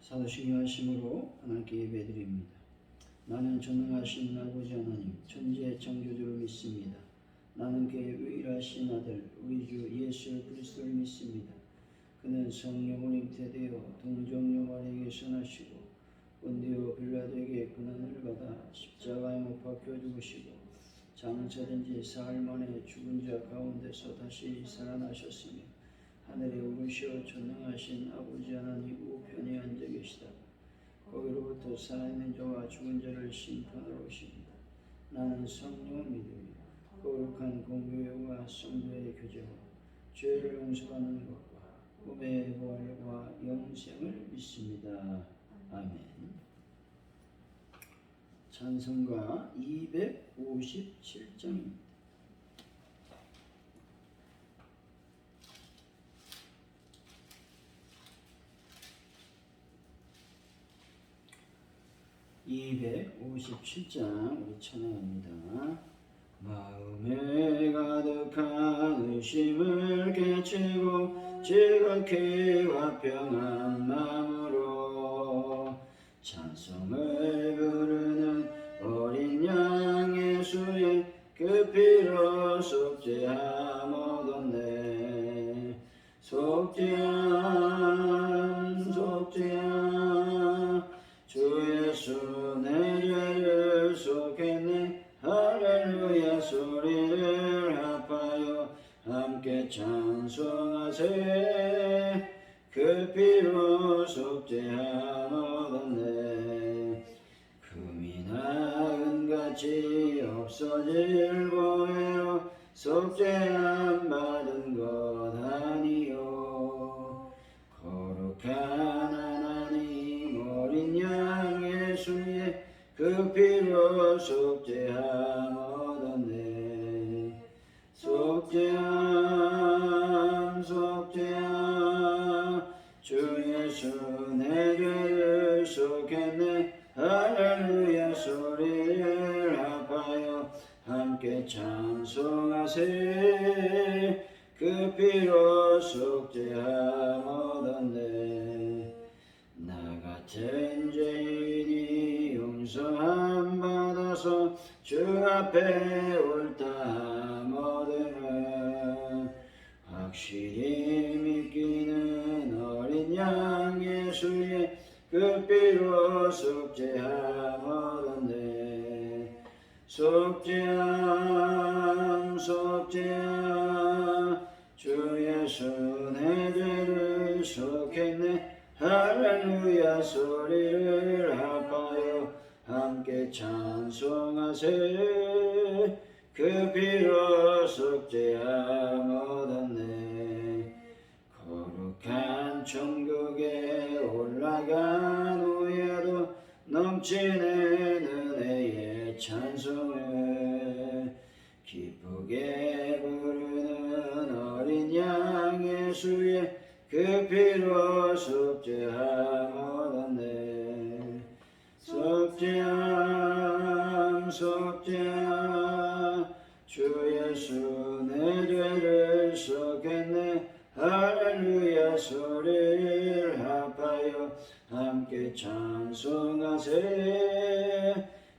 사도신경 하심으로 하나님께 예배드립니다. 나는 전능하신 아버지 하나님 천지의 창조주를 믿습니다. 나는 그의 유일하신 아들 우리 주 예수 그리스도를 믿습니다. 그는 성령으로 잉태되어 동정녀 마리아에게 나시고 본디오 빌라도에게 고난을 받아 십자가에 못 박혀 죽으시고 장사된 지 사흘 만에 죽은 자 가운데서 다시 살아나셨으며 하늘에 오르시어 전능하신 아버지 하나님 우편에 앉아 계시다가 거기로부터 살아있는 자와 죽은 자를 심판하러 오십니다. 나는 성령을 믿으며 거룩한 공교회와 성도의 교제와 죄를 용서받는 것과 꿈의 부활과 영생을 믿습니다. 아멘. 찬송가 257장입니다. 우리 찬양합니다. 마음에 가득한 의심을 깨치고 즐겁게 화평한 마음으로 찬송을 부르는 어린 양 예수의 그 피로 속죄함 얻었네. 속죄함 주 예수 내 죄를 속했네. 할렐루야 소리를 합하여 함께 찬송하세. 그 피로 속죄함 얻었네. 금이나 은같이 없어질 보혜로 속죄함 받은 것 아니요. 거룩한 하나님 어린 양 예수의 그 피로 속죄함 얻었네. 속죄함 주 예수 내 죄를 속했네. 할렐루야 소리를 합하여 함께 찬송하세. 그 피로 속죄함 얻었네. 나 같은 죄인이 용서함 받아서 주 앞에 옳다함 얻으면 확실히 믿기는 어린 양 예수의 그 피로 속죄함 얻었네. 속죄함 주 예수 내 죄를 속했네. 할렐루야 소리를 합하여 함께 찬송하세. 그 피로 속죄함 얻었네. 거룩한 천국에 올라간 후에도 넘치는 은혜의 찬송을 기쁘게 부르는 어린 양 예수의 그 피로 속죄함 얻었네. 속죄함 주 예수 내 죄를 속했네. 할렐루야 소리를 합하여 함께 찬송하세.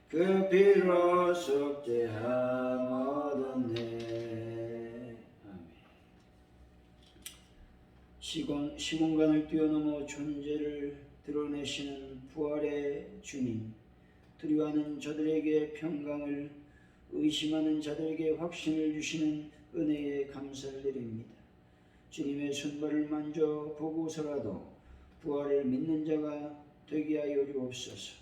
그 피로 속죄함 얻었네. 아멘. 시공간을 뛰어넘어 존재를 드러내시는 부활의 주님, 두려워하는 저들에게 평강을, 의심하는 자들에게 확신을 주시는 은혜에 감사를 드립니다. 주님의 손발을 만져 보고서라도 부활을 믿는 자가 되게 하여 주옵소서.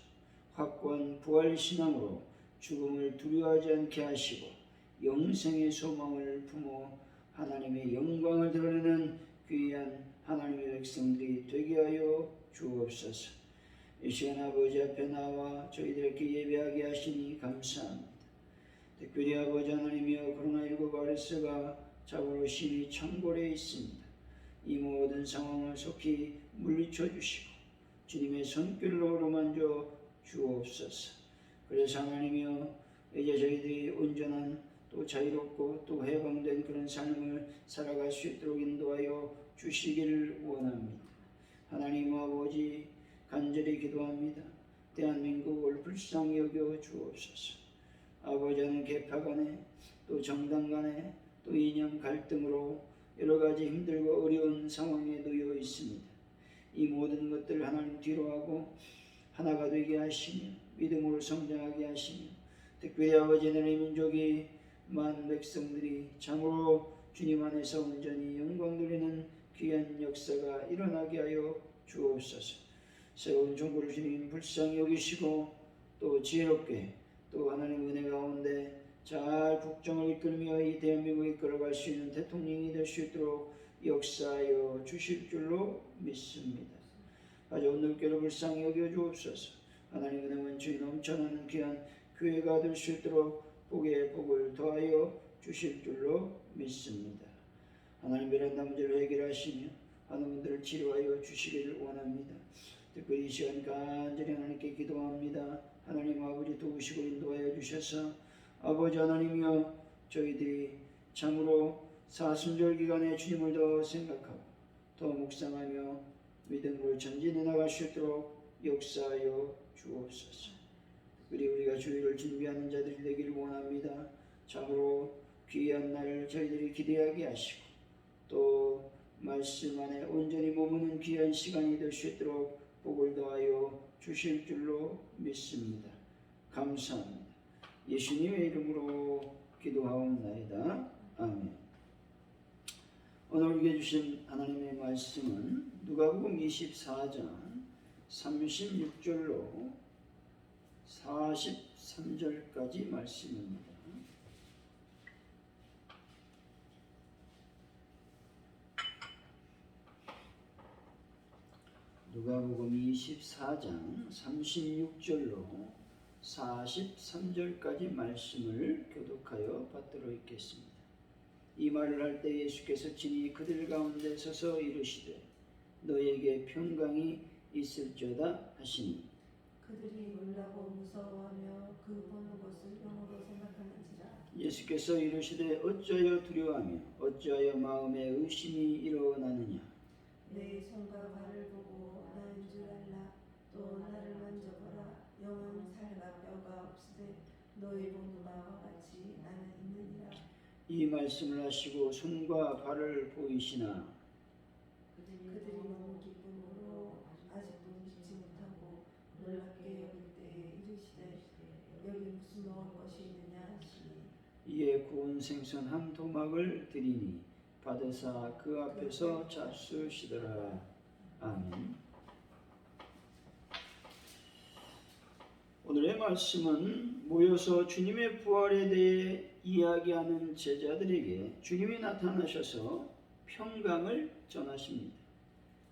확고한 부활 신앙으로 죽음을 두려워하지 않게 하시고 영생의 소망을 품어 하나님의 영광을 드러내는 귀한 하나님의 백성들이 되게 하여 주옵소서. 이 시간 아버지 앞에 나와 저희들에게 예배하게 하시니 감사합니다. 특별히 아버지 하나님이여 코로나19 바이러스가 자고로 심히 창궐해 있습니다. 이 모든 상황을 속히 물리쳐 주시고 주님의 손길로 어루만져 주옵소서. 그래서 하나님이여 이제 저희들이 온전한 또 자유롭고 또 해방된 그런 삶을 살아갈 수 있도록 인도하여 주시기를 원합니다. 하나님 아버지, 간절히 기도합니다. 대한민국을 불쌍히 여겨 주옵소서. 아버지, 하나님 계파 간에 또 정당 간에 또 이념 갈등으로 여러 가지 힘들고 어려운 상황에 놓여 있습니다. 이 모든 것들을 하나님 뒤로하고 하나가 되게 하시며 믿음으로 성장하게 하시며 특별히 아버지, 하나님 민족이 만 백성들이 참으로 주님 안에서 온전히 영광 누리는 귀한 역사가 일어나게 하여 주옵소서. 새로운 종부를 주님 불쌍히 여기시고 또 지혜롭게 또 하나님 은혜 가운데 잘 국정을 이끌며 이 대한민국을 이끌어갈 수 있는 대통령이 될 수 있도록 역사하여 주실 줄로 믿습니다. 가져온 물결을 불쌍히 여겨 주옵소서. 하나님 은혜 원천이 넘쳐나는 귀한 교회가 될 수 있도록 복에 복을 더하여 주실 줄로 믿습니다. 하나님 베란다 문제를 해결하시며 하는 분들을 치료하여 주시기를 원합니다. 특별히 이 시간 간절히 하나님께 기도합니다. 하나님 아버지 도우시고 인도하여 주셔서 아버지 하나님이여 저희들이 참으로 사순절 기간에 주님을 더 생각하고 더 묵상하며 믿음으로 전진해 나갈 수 있도록 역사하여 주옵소서. 그리고 우리가 주일을 준비하는 자들이 되기를 원합니다. 참으로 귀한 날 저희들이 기대하게 하시고 또 말씀 안에 온전히 머무는 귀한 시간이 될 수 있도록 복을 더하여 주실 줄로 믿습니다. 감사합니다. 예수님의 이름으로 기도하옵나이다. 아멘. 오늘 우리에게 주신 하나님의 말씀은 누가복음 24장 36절로 43절까지 말씀입니다. 누가복음 24장 36절로 43절까지 말씀을 교독하여 받들어 읽겠습니다. 이 말을 할 때 예수께서 친히 그들 가운데 서서 이르시되 너에게 평강이 있을지어다 하시니 그들이 놀라고 무서워하며 그 보는 것을 영으로 생각하는지라. 예수께서 이르시되 어찌하여 두려워하며 어찌하여 마음에 의심이 일어나느냐. 내 손과 발을 보고 나인 줄 알라. 또 나를 만져보라. 영은 살과 뼈가 없으되 너희 보는 바와 같이 나는 있느니라. 이 말씀을 하시고 손과 발을 보이시나 그들이 너무 기쁨으로 아직도 믿지 못하고 놀랍게 여길 때에 이르시되 여기 무슨 먹을 것이 있느냐 하시니 이에 구운 생선 한 토막을 드리니 받으사 그 앞에서 잡수시더라. 아멘. 오늘의 말씀은 모여서 주님의 부활에 대해 이야기하는 제자들에게 주님이 나타나셔서 평강을 전하십니다.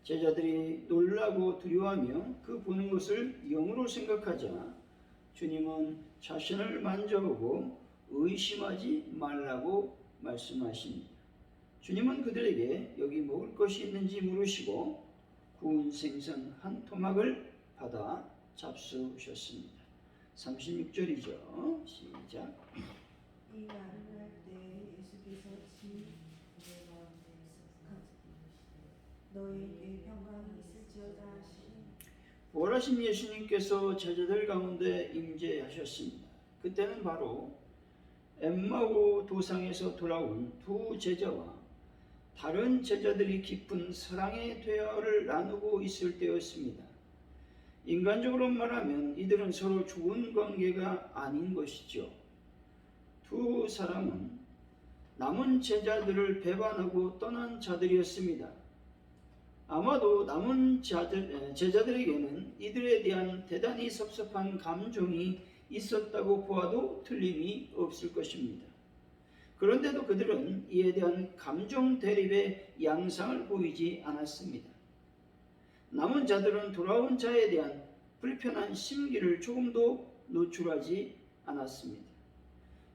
제자들이 놀라고 두려워하며 그 보는 것을 영으로 생각하자 주님은 자신을 만져보고 의심하지 말라고 말씀하십니다. 주님은 그들에게 여기 먹을 것이 있는지 물으시고 구운 생선 한 토막을 받아 잡수셨습니다. 36절이죠. 시작. 이 말을 할 때 예수께서 너희에게 평강이 있을지어다 하시니 부활하신 예수님께서 제자들 가운데 임재하셨습니다. 그때는 바로 엠마오 도상에서 돌아온 두 제자와 다른 제자들이 깊은 사랑의 대화를 나누고 있을 때였습니다. 인간적으로 말하면 이들은 서로 좋은 관계가 아닌 것이죠. 두 사람은 남은 제자들을 배반하고 떠난 자들이었습니다. 아마도 남은 제자들에게는 이들에 대한 대단히 섭섭한 감정이 있었다고 보아도 틀림이 없을 것입니다. 그런데도 그들은 이에 대한 감정 대립의 양상을 보이지 않았습니다. 남은 자들은 돌아온 자에 대한 불편한 심기를 조금도 노출하지 않았습니다.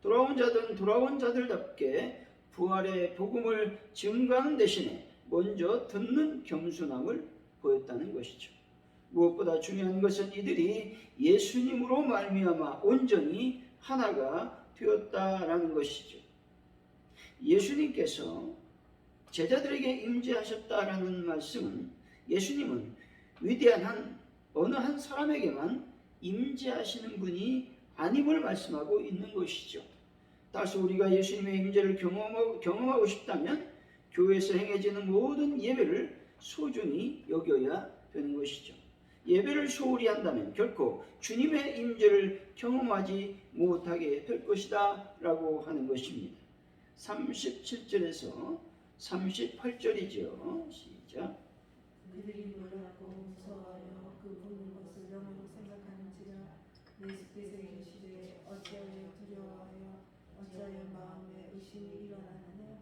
돌아온 자들은 돌아온 자들답게 부활의 복음을 증거하는 대신에 먼저 듣는 겸손함을 보였다는 것이죠. 무엇보다 중요한 것은 이들이 예수님으로 말미암아 온전히 하나가 되었다라는 것이죠. 예수님께서 제자들에게 임재하셨다라는 말씀은 예수님은 위대한 한 어느 한 사람에게만 임재하시는 분이 아님을 말씀하고 있는 것이죠. 따라서 우리가 예수님의 임재를 경험하고 싶다면 교회에서 행해지는 모든 예배를 소중히 여겨야 되는 것이죠. 예배를 소홀히 한다면 결코 주님의 임재를 경험하지 못하게 될 것이다 라고 하는 것입니다. 37절에서 38절이죠. 시작. 그들이 놀랍고 무서워하여 그 보는 것을 영으로 생각하는지라. 내 집에서 계시되 어찌하여 두려워하여 어찌하여 마음에 의심이 일어나느냐.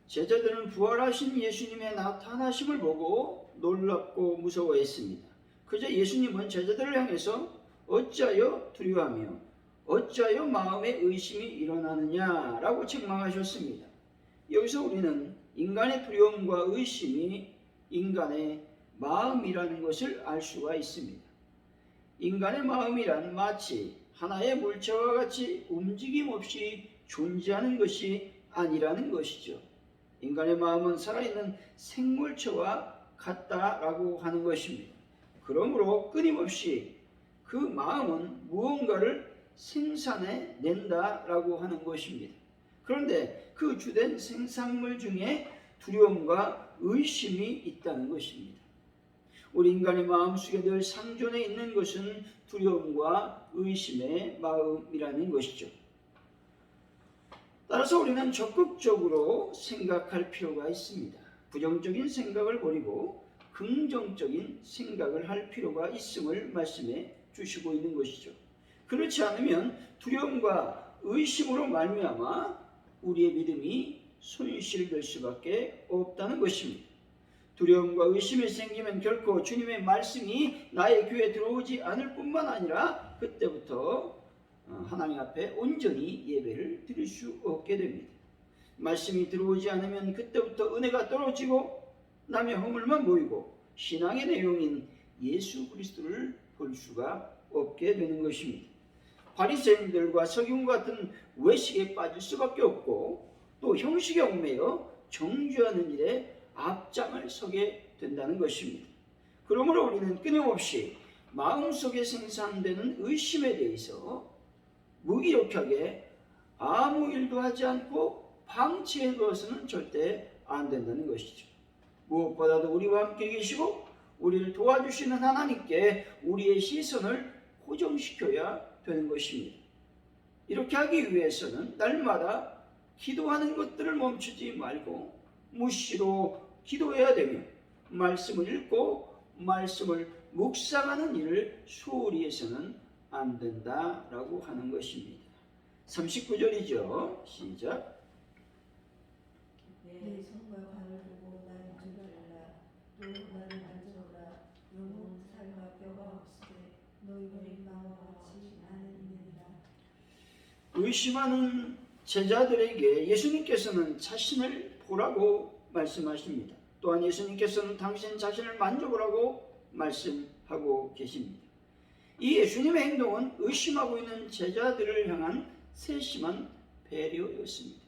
제자들은 부활하신 예수님의 나타나심을 보고 놀랍고 무서워했습니다. 그저 예수님은 제자들을 향해서 어찌하여 두려워하며 어찌하여 마음에 의심이 일어나느냐라고 책망하셨습니다. 여기서 우리는 인간의 두려움과 의심이 인간의 마음이라는 것을 알 수가 있습니다. 인간의 마음이란 마치 하나의 물체와 같이 움직임 없이 존재하는 것이 아니라는 것이죠. 인간의 마음은 살아있는 생물체와 같다라고 하는 것입니다. 그러므로 끊임없이 그 마음은 무언가를 생산해 낸다라고 하는 것입니다. 그런데 그 주된 생산물 중에 두려움과 의심이 있다는 것입니다. 우리 인간의 마음속에 늘 상존해 있는 것은 두려움과 의심의 마음이라는 것이죠. 따라서 우리는 적극적으로 생각할 필요가 있습니다. 부정적인 생각을 버리고 긍정적인 생각을 할 필요가 있음을 말씀해 주시고 있는 것이죠. 그렇지 않으면 두려움과 의심으로 말미암아 우리의 믿음이 손실될 수밖에 없다는 것입니다. 두려움과 의심이 생기면 결코 주님의 말씀이 나의 귀에 들어오지 않을 뿐만 아니라 그때부터 하나님 앞에 온전히 예배를 드릴 수 없게 됩니다. 말씀이 들어오지 않으면 그때부터 은혜가 떨어지고 남의 허물만 보이고 신앙의 내용인 예수 그리스도를 볼 수가 없게 되는 것입니다. 바리새인들과 서기관 같은 외식에 빠질 수밖에 없고 또 형식에 얽매여 정죄하는 일에 앞장을 서게 된다는 것입니다. 그러므로 우리는 끊임없이 마음속에 생산되는 의심에 대해서 무기력하게 아무 일도 하지 않고 방치해두어서는 절대 안 된다는 것이죠. 무엇보다도 우리와 함께 계시고 우리를 도와주시는 하나님께 우리의 시선을 고정시켜야 되는 것입니다. 이렇게 하기 위해서는 날마다 기도하는 것들을 멈추지 말고 무시로 기도해야 되며 말씀을 읽고 말씀을 묵상하는 일을 소홀히 해서는 안 된다라고 하는 것입니다. 39절이죠. 시작. 내 손과 발을 보고 나의 줄 알라. 또 나를 만져보라. 영혼 살과 뼈가 없으되 너희 보는 나와 같이 나는 있느니라. 의심하는 제자들에게 예수님께서는 자신을 보라고 말씀하십니다. 또한 예수님께서는 당신 자신을 만져보라고 말씀하고 계십니다. 이 예수님의 행동은 의심하고 있는 제자들을 향한 세심한 배려였습니다.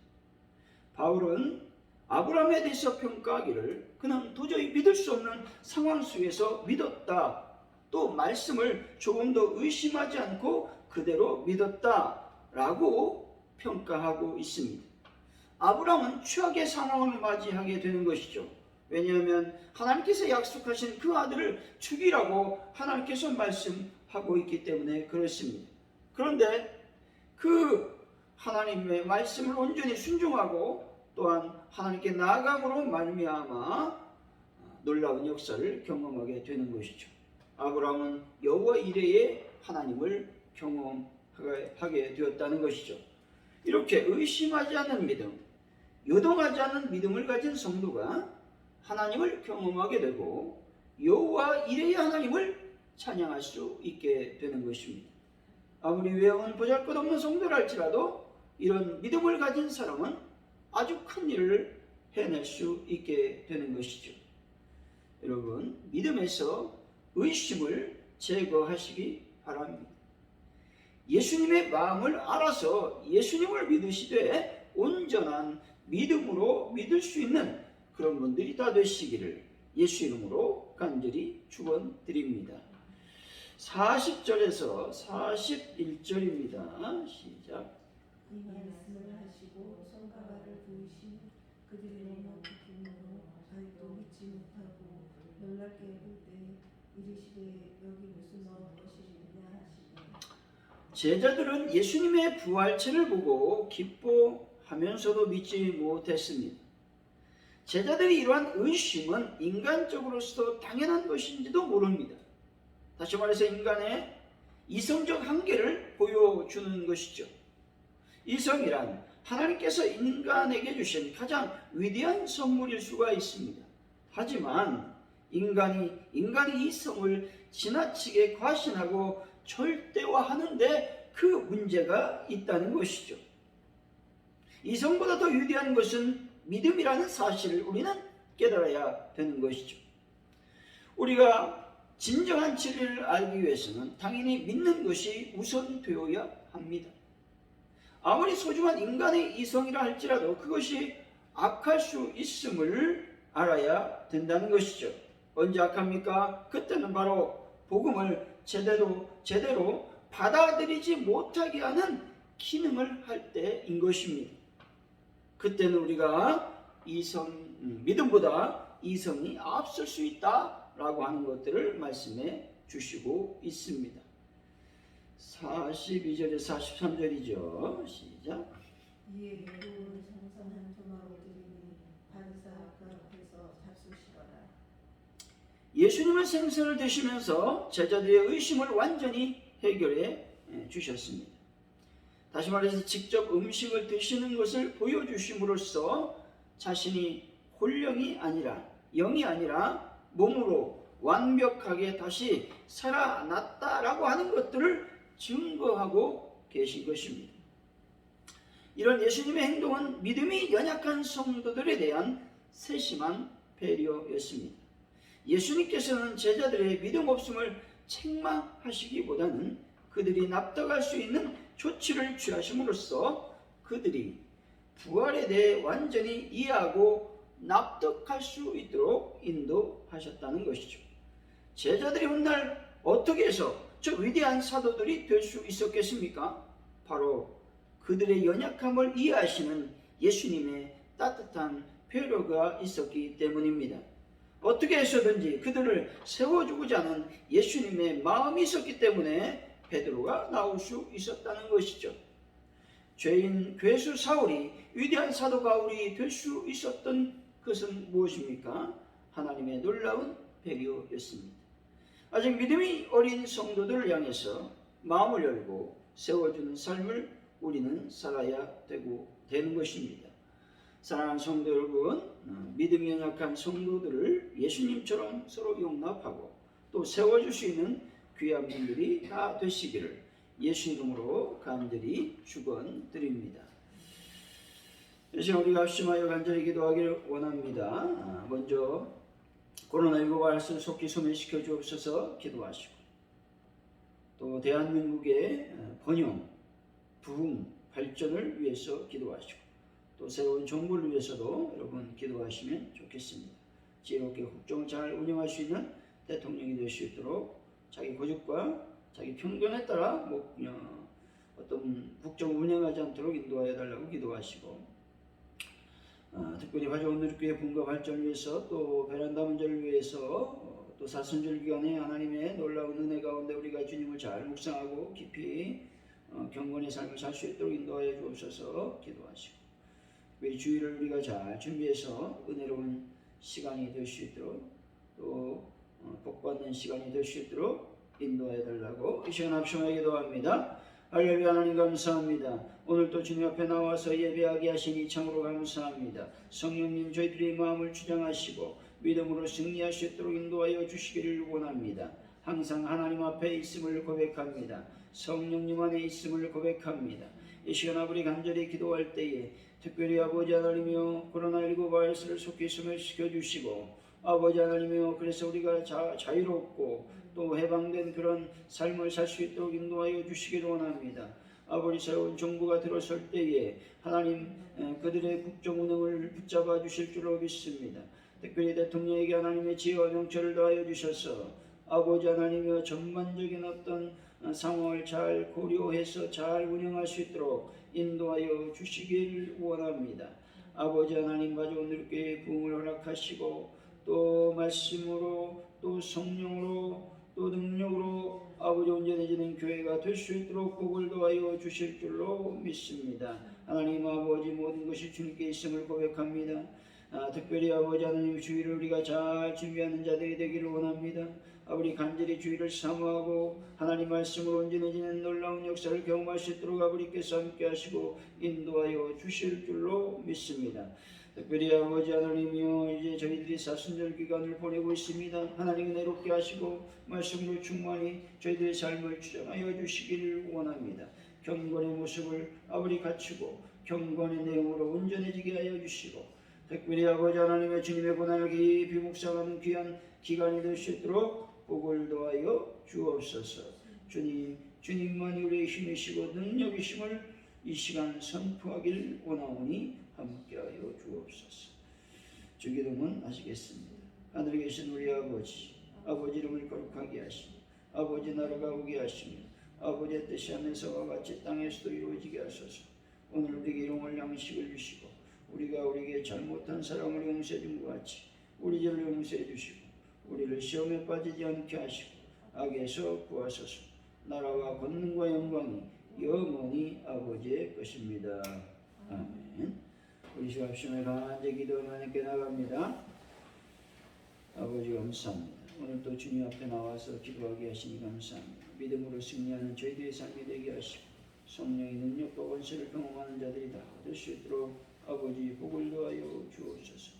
바울은 아브라함에 대해서 평가하기를 그는 도저히 믿을 수 없는 상황 속에서 믿었다. 또 말씀을 조금 더 의심하지 않고 그대로 믿었다라고 평가하고 있습니다. 아브라함은 최악의 상황을 맞이하게 되는 것이죠. 왜냐하면 하나님께서 약속하신 그 아들을 죽이라고 하나님께서 말씀하고 있기 때문에 그렇습니다. 그런데 그 하나님의 말씀을 온전히 순종하고 또한 하나님께 나아감으로 말미암아 놀라운 역사를 경험하게 되는 것이죠. 아브라함은 여호와 이레의 하나님을 경험하게 되었다는 것이죠. 이렇게 의심하지 않는 믿음, 요동하지 않는 믿음을 가진 성도가 하나님을 경험하게 되고 여호와 이레의 하나님을 찬양할 수 있게 되는 것입니다. 아무리 외형은 보잘것없는 성도랄지라도 이런 믿음을 가진 사람은 아주 큰 일을 해낼 수 있게 되는 것이죠. 여러분, 믿음에서 의심을 제거하시기 바랍니다. 예수님의 마음을 알아서 예수님을 믿으시되 온전한 믿음으로 믿을 수 있는 그런 분들이 다 되시기를 예수 이름으로 간절히 축원드립니다. 40절에서 41절입니다. 시작. 이 말씀을 하시고 손과 발을 부으시니 그들이 너무 기쁨으로 아직도 믿지 못하고 놀랍게 볼 때 이르시되 여기 무슨 것이리냐 하시되 제자들은 예수님의 부활체를 보고 기뻐하면서도 믿지 못했습니다. 제자들이 이러한 의심은 인간적으로서 당연한 것인지도 모릅니다. 다시 말해서 인간의 이성적 한계를 보여주는 것이죠. 이성이란 하나님께서 인간에게 주신 가장 위대한 선물일 수가 있습니다. 하지만 인간이 이성을 지나치게 과신하고 절대화하는데 그 문제가 있다는 것이죠. 이성보다 더 위대한 것은 믿음이라는 사실을 우리는 깨달아야 되는 것이죠. 우리가 진정한 진리를 알기 위해서는 당연히 믿는 것이 우선되어야 합니다. 아무리 소중한 인간의 이성이라 할지라도 그것이 악할 수 있음을 알아야 된다는 것이죠. 언제 악합니까? 그때는 바로 복음을 제대로 받아들이지 못하게 하는 기능을 할 때인 것입니다. 그때는 우리가 믿음보다 이성이 앞설 수 있다라고 하는 것들을 말씀해 주시고 있습니다. 42절에 43절이죠. 시작. 이에 외로운 성성한 도마로 드리니 바리새인과 앞에서 잡수시거라. 예수님은 생선을 드시면서 제자들의 의심을 완전히 해결해 주셨습니다. 다시 말해서 직접 음식을 드시는 것을 보여주심으로써 자신이 홀령이 아니라 영이 아니라 몸으로 완벽하게 다시 살아났다라고 하는 것들을 증거하고 계신 것입니다. 이런 예수님의 행동은 믿음이 연약한 성도들에 대한 세심한 배려였습니다. 예수님께서는 제자들의 믿음 없음을 책망하시기보다는 그들이 납득할 수 있는 조치를 취하심으로써 그들이 부활에 대해 완전히 이해하고 납득할 수 있도록 인도하셨다는 것이죠. 제자들이 훗날 어떻게 해서 저 위대한 사도들이 될 수 있었겠습니까? 바로 그들의 연약함을 이해하시는 예수님의 따뜻한 배려가 있었기 때문입니다. 어떻게 해서든지 그들을 세워주고자 하는 예수님의 마음이 있었기 때문에 베드로가 나올 수 있었다는 것이죠. 죄인 괴수 사울이 위대한 사도 바울이 될 수 있었던 것은 무엇입니까? 하나님의 놀라운 배려였습니다. 아직 믿음이 어린 성도들을 향해서 마음을 열고 세워주는 삶을 우리는 살아야 되는 것입니다. 사랑하는 성도 여러분, 믿음이 연약한 성도들을 예수님처럼 서로 용납하고 또 세워줄 수 있는 귀한 분들이 다 되시기를 예수 이름으로 간절히 축원드립니다. 이 시간 우리가 합심하여 간절히 기도하기를 원합니다. 먼저 코로나19 바이러스를 속히 소멸시켜 주옵소서 기도하시고, 또 대한민국의 번영, 부흥, 발전을 위해서 기도하시고, 또 새로운 정부를 위해서도 여러분 기도하시면 좋겠습니다. 지혜롭게 국정을 잘 운영할 수 있는 대통령이 될 수 있도록 자기 고집과 자기 편견에 따라 어떤 국정을 운영하지 않도록 인도하여 달라고 기도하시고, 특별히 화저온누리교회 분과 발전을 위해서, 또 베란다 문제를 위해서, 또 사순절 기간에 하나님의 놀라운 은혜 가운데 우리가 주님을 잘 묵상하고 깊이 경건의 삶을 살 수 있도록 인도하여 주옵소서 기도하시고, 특별히 주일을 우리가 잘 준비해서 은혜로운 시간이 될 수 있도록, 또 복받는 시간이 될 수 있도록 인도하여 달라고 이 시간 합심하여 기도합니다. 할렐루야. 하나님 감사합니다. 오늘 또 주님 앞에 나와서 예배하게 하시니 참으로 감사합니다. 성령님, 저희들의 마음을 주장하시고 믿음으로 승리할 수 있도록 인도하여 주시기를 원합니다. 항상 하나님 앞에 있음을 고백합니다. 성령님 안에 있음을 고백합니다. 이 시간 아버지 간절히 기도할 때에 특별히 아버지 하나님이여 코로나19 바이러스를 속히 소멸시켜 주시고, 아버지 하나님이여 그래서 우리가 자유롭고 또 해방된 그런 삶을 살 수 있도록 인도하여 주시기를 원합니다. 아버지 새로운 정부가 들어설 때에 하나님 그들의 국정 운영을 붙잡아 주실 줄로 믿습니다. 특별히 대통령에게 하나님의 지혜와 명철을 더하여 주셔서 아버지 하나님의 전반적인 어떤 상황을 잘 고려해서 잘 운영할 수 있도록 인도하여 주시길 원합니다. 아버지 하나님 마저 오늘 교회에 부흥을 허락하시고 또 말씀으로 또 성령으로 또 능력으로 아버지 온전해지는 교회가 될 수 있도록 복을 더하여 주실 줄로 믿습니다. 하나님 아버지 모든 것이 주님께 있음을 고백합니다. 특별히 아버지 하나님 주의를 우리가 잘 준비하는 자들이 되기를 원합니다. 우리 간절히 주의를 사모하고 하나님 말씀으로 온전해지는 놀라운 역사를 경험할 수 있도록 아버지께서 함께 하시고 인도하여 주실 줄로 믿습니다. 특별히 아버지 하나님이여 이제 저희들이 사순절 기간을 보내고 있습니다. 하나님 은혜롭게 하시고 말씀으로 충만히 저희들의 삶을 주장하여 주시기를 원합니다. 경건의 모습을 아버지 갖추고 경건의 내용으로 온전해지게 하여 주시고 특별히 아버지 하나님의 주님의 고난을 깊이 묵상하는 귀한 기간이 될 수 있도록 복을 더하여 주옵소서. 주님만이 우리의 힘이시고 능력이심을 이 시간 선포하길 원하오니 함께하여 주옵소서. 주기도문 하시겠습니다. 하늘에 계신 우리 아버지 이름을 거룩하게 하시며 아버지 나라가 오게 하시며 아버지의 뜻이 하늘에서와 같이 땅에서도 이루어지게 하소서. 오늘 우리에게 일용할 양식을 주시고 우리가 우리에게 잘못한 사람을 용서해 준 것 같이 우리 죄를 용서해 주시고 우리를 시험에 빠지지 않게 하시고 악에서 구하소서. 나라와 권능과 영광이 영원히 아버지의 것입니다. 아멘. 우리 주 합심에 간절히 기도하며 하나님께 나갑니다. 아버지 감사합니다. 오늘 또 주님 앞에 나와서 기도하게 하시니 감사합니다. 믿음으로 승리하는 저희들의 삶이 되게 하시고 성령의 능력과 권세를 경험하는 자들이 다 될 수 있도록 아버지 복을 더하여 주옵소서.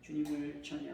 주님을 찬양